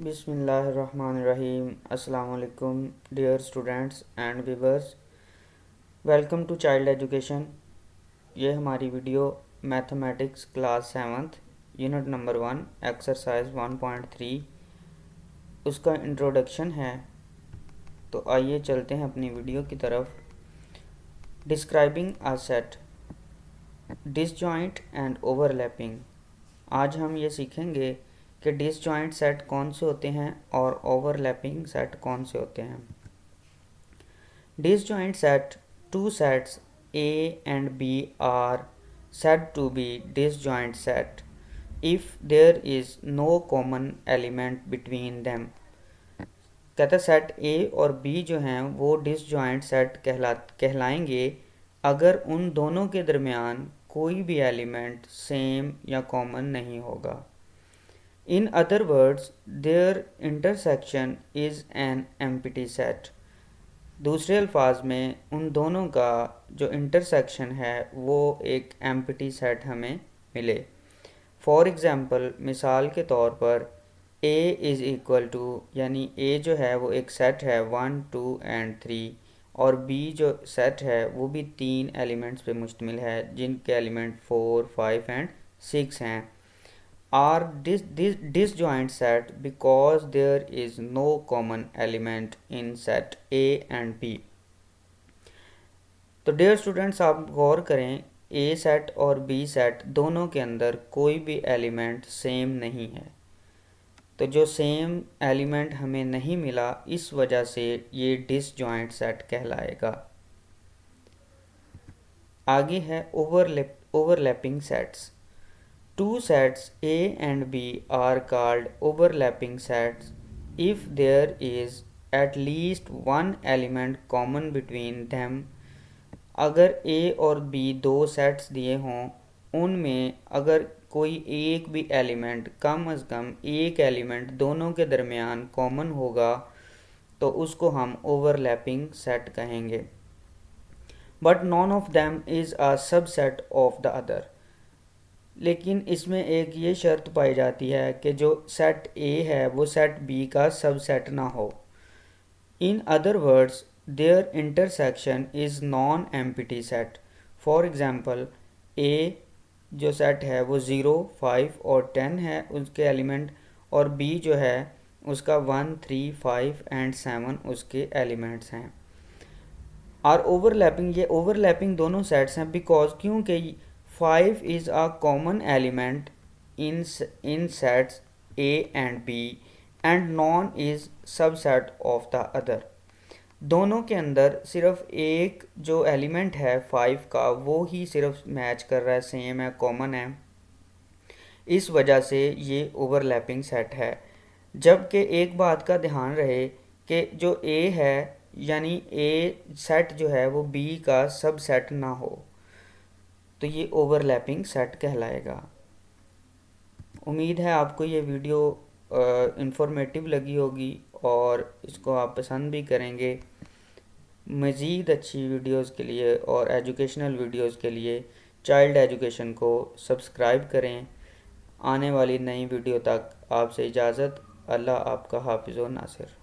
बिस्मिल्लाहिर्रहमानिर्रहीम। अस्सलाम वालेकुम dear students and viewers, welcome to child education. ये हमारी video mathematics class 7th unit number 1 exercise 1.3 उसका इंट्रोडक्शन है। तो आइए चलते हैं अपनी वीडियो की तरफ। Describing a set, disjoint and overlapping. आज हम ये सीखेंगे कि डिसजॉइंट सेट कौन से होते हैं और ओवरलैपिंग सेट कौन से होते हैं। Disjoint set, two sets A and B are said to be disjoint set if there is no common element between them। कहता सेट A और B जो हैं वो डिसजॉइंट सेट कहलाएंगे अगर उन दोनों के दरमियान कोई भी एलिमेंट सेम या कॉमन नहीं होगा। In other words, their intersection is an empty set। दूसरे अल्फाज में उन दोनों का जो इंटरसेक्शन है वो एक एम्प्टी सेट हमें मिले। फॉर एग्ज़ाम्पल, मिसाल के तौर पर A इज़ इक्वल टू, यानी A जो है वो एक सेट है 1, 2 एंड 3 और B जो सेट है वो भी 3 एलिमेंट्स पे मुश्तमिल है जिनके एलिमेंट 4, 5 एंड 6 हैं। Are disjoint set because there is no common element in set A and B। तो डियर स्टूडेंट्स, आप गौर करें, A सेट और B सेट दोनों के अंदर कोई भी एलिमेंट सेम नहीं है। तो जो सेम एलिमेंट हमें नहीं मिला, इस वजह से ये डिसजॉइंट सेट कहलाएगा। आगे है overlapping sets. Two sets A and B are called overlapping sets if there is at least one element common between them। अगर A और B दो सेट्स दिए हों, उनमें अगर कोई एक भी एलिमेंट, कम अज़ कम एक एलिमेंट दोनों के दरमियान कॉमन होगा तो उसको हम ओवरलैपिंग सेट कहेंगे। But none of them is a subset of the other. लेकिन इसमें एक ये शर्त पाई जाती है कि जो सेट A है वो सेट B का सबसेट ना हो। In other words, their intersection is non empty set. For example, A जो सेट है वो 0, 5 और 10 है उसके एलिमेंट, और B जो है उसका 1, 3, 5 एंड 7 उसके एलिमेंट्स हैं। और ओवरलैपिंग, ये ओवरलैपिंग दोनों सेट्स हैं बिकॉज, क्योंकि 5 is a common element in sets A and B and none is subset of the other। दोनों के अंदर सिर्फ एक जो एलिमेंट है 5 का वो ही सिर्फ मैच कर रहा है, सेम है, कॉमन है, इस वजह से ये ओवरलैपिंग सेट है। जबकि एक बात का ध्यान रहे कि जो A है यानी A सेट जो है वो B का सबसेट ना हो, तो ये ओवरलैपिंग सेट कहलाएगा। उम्मीद है आपको ये वीडियो इंफॉर्मेटिव लगी होगी और इसको आप पसंद भी करेंगे। मज़ीद अच्छी वीडियोस के लिए और एजुकेशनल वीडियोस के लिए चाइल्ड एजुकेशन को सब्सक्राइब करें। आने वाली नई वीडियो तक आपसे इजाज़त। अल्लाह आपका हाफिज़ व नासिर।